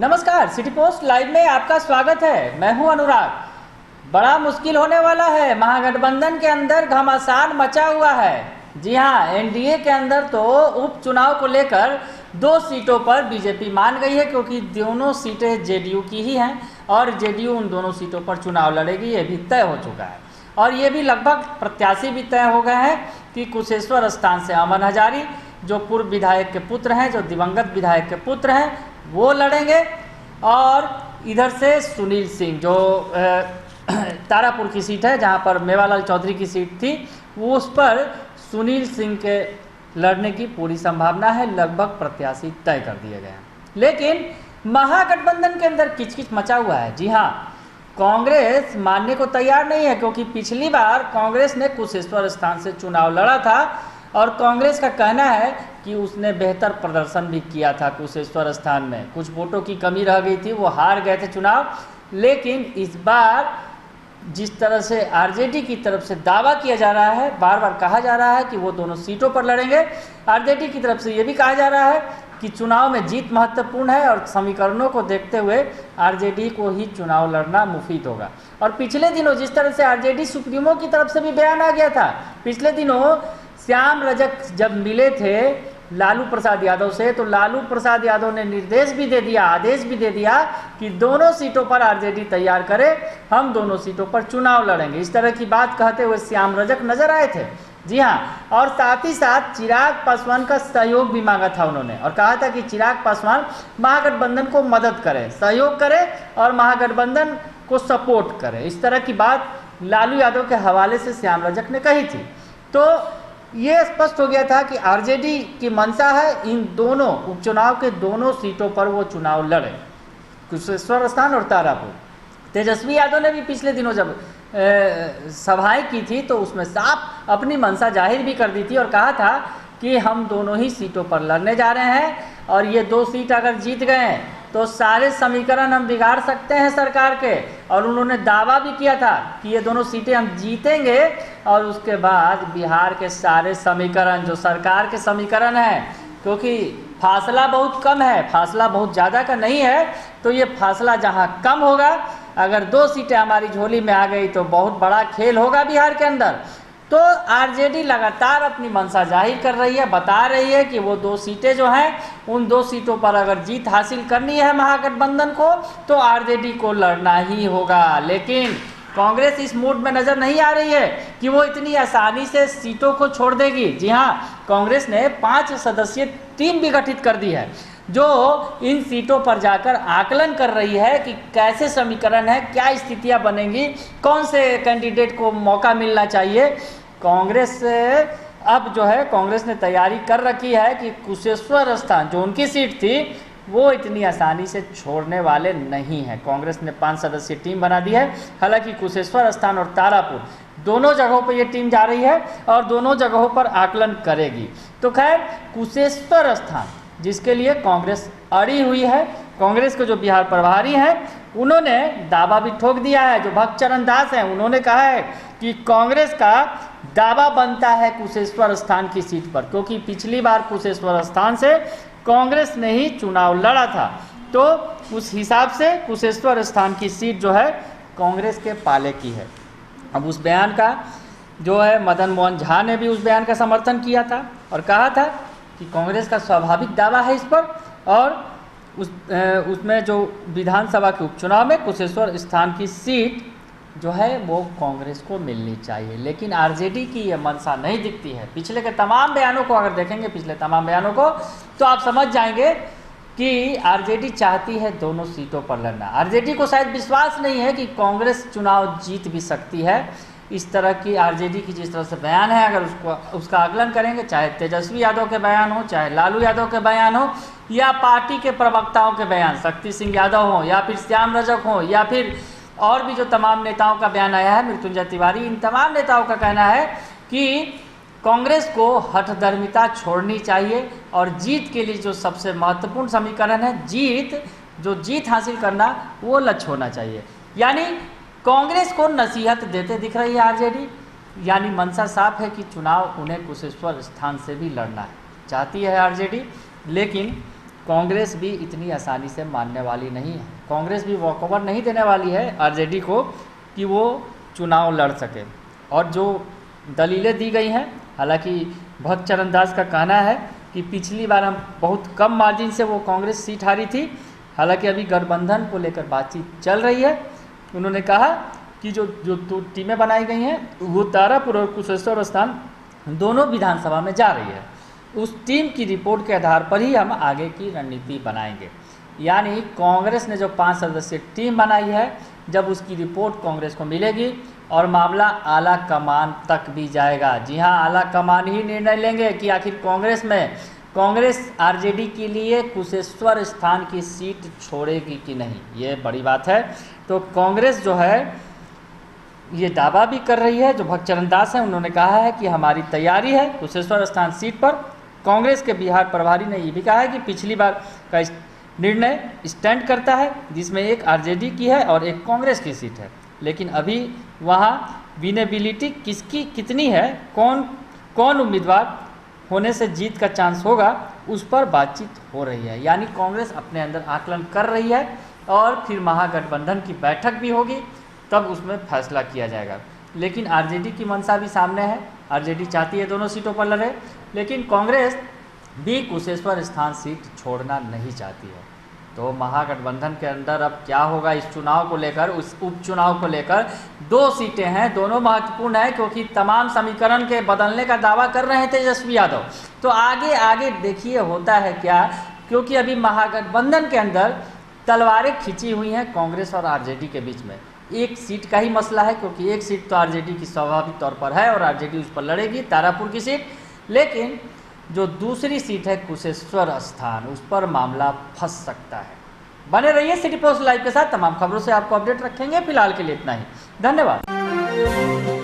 नमस्कार, city post live में आपका स्वागत है। मैं हूं अनुराग। बड़ा मुश्किल होने वाला है। महागठबंधन के अंदर घमासान मचा हुआ है। जी हां, एनडीए के अंदर तो उपचुनाव को लेकर 2 सीटों पर बीजेपी मान गई है, क्योंकि दोनों सीटें जेडीयू की ही हैं और जेडीयू उन दोनों सीटों पर चुनाव लड़ेगी, ये भी तय हो चुका है। और ये भी लगभग प्रत्याशी भी तय हो गए हैं कि कुशेश्वर स्थान से अमन हजारी, जो पूर्व विधायक के पुत्र हैं, जो दिवंगत विधायक के पुत्र हैं, वो लड़ेंगे। और इधर से सुनील सिंह, जो तारापुर की सीट है, जहां पर मेवालाल चौधरी की सीट थी, वो उस पर सुनील सिंह के लड़ने की पूरी संभावना है। लगभग प्रत्याशी तय कर दिए गए हैं। लेकिन महागठबंधन के अंदर किचकिच मचा हुआ है। जी हाँ, कांग्रेस मानने को तैयार नहीं है, क्योंकि पिछली बार कांग्रेस ने कुशेश्वर स्थान से चुनाव लड़ा था और कांग्रेस का कहना है कि उसने बेहतर प्रदर्शन भी किया था कुशेश्वर स्थान में। कुछ वोटों की कमी रह गई थी, वो हार गए थे चुनाव। लेकिन इस बार जिस तरह से आरजेडी की तरफ से दावा किया जा रहा है, बार बार कहा जा रहा है कि वो दोनों सीटों पर लड़ेंगे। आरजेडी की तरफ से ये भी कहा जा रहा है कि चुनाव में जीत महत्वपूर्ण है और समीकरणों को देखते हुए आरजेडी को ही चुनाव लड़ना मुफीद होगा। और पिछले दिनों जिस तरह से आरजेडी सुप्रीमो की तरफ से भी बयान आ गया था, पिछले दिनों श्याम रजक जब मिले थे लालू प्रसाद यादव से, तो लालू प्रसाद यादव ने निर्देश भी दे दिया, आदेश भी दे दिया कि दोनों सीटों पर आरजेडी तैयार करे, हम दोनों सीटों पर चुनाव लड़ेंगे। इस तरह की बात कहते हुए श्याम रजक नजर आए थे। जी हाँ, और साथ ही साथ चिराग पासवान का सहयोग भी मांगा था उन्होंने, और कहा था कि चिराग पासवान महागठबंधन को मदद करे, सहयोग करे और महागठबंधन को सपोर्ट करे। इस तरह की बात लालू यादव के हवाले से श्याम रजक ने कही थी। तो ये स्पष्ट हो गया था कि आरजेडी की मंशा है इन दोनों उपचुनाव के दोनों सीटों पर वो चुनाव लड़े, कुशेश्वर स्थान और तारापुर। तेजस्वी यादव ने भी पिछले दिनों जब सभाएं की थी तो उसमें साफ अपनी मंशा जाहिर भी कर दी थी और कहा था कि हम दोनों ही सीटों पर लड़ने जा रहे हैं और ये 2 सीट अगर जीत गए तो सारे समीकरण हम बिगाड़ सकते हैं सरकार के। और उन्होंने दावा भी किया था कि ये दोनों सीटें हम जीतेंगे और उसके बाद बिहार के सारे समीकरण, जो सरकार के समीकरण हैं, क्योंकि फासला बहुत कम है, फासला बहुत ज़्यादा का नहीं है, तो ये फासला जहाँ कम होगा, अगर 2 सीटें हमारी झोली में आ गई तो बहुत बड़ा खेल होगा बिहार के अंदर। तो आरजेडी लगातार अपनी मंशा जाहिर कर रही है, बता रही है कि वो 2 सीटें जो हैं, उन 2 सीटों पर अगर जीत हासिल करनी है महागठबंधन को तो आरजेडी को लड़ना ही होगा। लेकिन कांग्रेस इस मूड में नज़र नहीं आ रही है कि वो इतनी आसानी से सीटों को छोड़ देगी। जी हाँ, कांग्रेस ने 5 सदस्यीय टीम भी गठित कर दी है, जो इन सीटों पर जाकर आकलन कर रही है कि कैसे समीकरण है, क्या स्थितियां बनेंगी, कौन से कैंडिडेट को मौका मिलना चाहिए। कांग्रेस अब जो है, कांग्रेस ने तैयारी कर रखी है कि कुशेश्वर स्थान जो उनकी सीट थी वो इतनी आसानी से छोड़ने वाले नहीं हैं। कांग्रेस ने 5 सदस्यीय टीम बना दी है। हालांकि कुशेश्वर स्थान और तारापुर दोनों जगहों पर ये टीम जा रही है और दोनों जगहों पर आकलन करेगी। तो खैर, कुशेश्वर स्थान जिसके लिए कांग्रेस अड़ी हुई है, कांग्रेस के जो बिहार प्रभारी हैं उन्होंने दावा भी ठोक दिया है। जो भक्तचरण दास हैं उन्होंने कहा है कि कांग्रेस का दावा बनता है कुशेश्वर स्थान की सीट पर, क्योंकि पिछली बार कुशेश्वर स्थान से कांग्रेस ने ही चुनाव लड़ा था। तो उस हिसाब से कुशेश्वर स्थान की सीट जो है कांग्रेस के पाले की है। अब उस बयान का जो है, मदन मोहन झा ने भी उस बयान का समर्थन किया था और कहा था कि कांग्रेस का स्वाभाविक दावा है इस पर, और उसमें जो विधानसभा के उपचुनाव में कुशेश्वर स्थान की सीट जो है वो कांग्रेस को मिलनी चाहिए। लेकिन आरजेडी की ये मंशा नहीं दिखती है। पिछले के तमाम बयानों को अगर देखेंगे, पिछले तमाम बयानों को, तो आप समझ जाएंगे कि आरजेडी चाहती है दोनों सीटों पर लड़ना। आरजेडी को शायद विश्वास नहीं है कि कांग्रेस चुनाव जीत भी सकती है। इस तरह की आरजेडी की जिस तरह से बयान है, अगर उसका आकलन करेंगे, चाहे तेजस्वी यादव के बयान हो, चाहे लालू यादव के बयान हो, या पार्टी के प्रवक्ताओं के बयान, शक्ति सिंह यादव हो, या फिर श्याम रजक हो, या फिर और भी जो तमाम नेताओं का बयान आया है, मृत्युंजय तिवारी, इन तमाम नेताओं का कहना है कि कांग्रेस को हठधर्मिता छोड़नी चाहिए और जीत के लिए जो सबसे महत्वपूर्ण समीकरण है, जीत हासिल करना, वो लक्ष्य होना चाहिए। यानी कांग्रेस को नसीहत देते दिख रही है आरजेडी, यानी मंशा साफ है कि चुनाव उन्हें कुशेश्वर स्थान से भी लड़ना है, चाहती है आरजेडी। लेकिन कांग्रेस भी इतनी आसानी से मानने वाली नहीं है। कांग्रेस भी वॉकओवर नहीं देने वाली है आरजेडी को कि वो चुनाव लड़ सके। और जो दलीलें दी गई हैं, हालांकि भक्त चरण दास का कहना है कि पिछली बार हम बहुत कम मार्जिन से वो कांग्रेस सीट हारी थी। हालांकि अभी गठबंधन को लेकर बातचीत चल रही है। उन्होंने कहा कि जो टीमें बनाई गई हैं वो तारापुर और कुशेश्वर स्थान दोनों विधानसभा में जा रही है। उस टीम की रिपोर्ट के आधार पर ही हम आगे की रणनीति बनाएंगे। यानी कांग्रेस ने जो 5 सदस्यीय टीम बनाई है, जब उसकी रिपोर्ट कांग्रेस को मिलेगी और मामला आला कमान तक भी जाएगा। जी हाँ, आला कमान ही निर्णय लेंगे कि आखिर कांग्रेस आरजेडी के लिए कुशेश्वर स्थान की सीट छोड़ेगी कि नहीं। ये बड़ी बात है। तो कांग्रेस जो है ये दावा भी कर रही है, जो भक्त चरण दास हैं उन्होंने कहा है कि हमारी तैयारी है कुशेश्वर स्थान सीट पर। कांग्रेस के बिहार प्रभारी ने ये भी कहा है कि पिछली बार का निर्णय स्टैंड करता है, जिसमें एक आरजेडी की है और एक कांग्रेस की सीट है। लेकिन अभी वहाँ विनेबिलिटी किसकी कितनी है, कौन उम्मीदवार होने से जीत का चांस होगा, उस पर बातचीत हो रही है। यानी कांग्रेस अपने अंदर आकलन कर रही है और फिर महागठबंधन की बैठक भी होगी, तब उसमें फैसला किया जाएगा। लेकिन आरजेडी की मंशा भी सामने है। आरजेडी चाहती है दोनों सीटों पर लड़े, लेकिन कांग्रेस भी कुशेश्वर स्थान सीट छोड़ना नहीं चाहती है। तो महागठबंधन के अंदर अब क्या होगा इस चुनाव को लेकर, उस उपचुनाव को लेकर 2 सीटें हैं, दोनों महत्वपूर्ण हैं, क्योंकि तमाम समीकरण के बदलने का दावा कर रहे हैं तेजस्वी यादव। तो आगे देखिए होता है क्या, क्योंकि अभी महागठबंधन के अंदर तलवारें खिंची हुई हैं कांग्रेस और आरजेडी के बीच में। एक सीट का ही मसला है, क्योंकि एक सीट तो आरजेडी की स्वाभाविक तौर पर है और आरजेडी उस पर लड़ेगी, तारापुर की सीट। लेकिन जो दूसरी सीट है कुशेश्वर स्थान, उस पर मामला फंस सकता है। बने रहिए सिटी पोस्ट लाइव के साथ, तमाम खबरों से आपको अपडेट रखेंगे। फिलहाल के लिए इतना ही, धन्यवाद।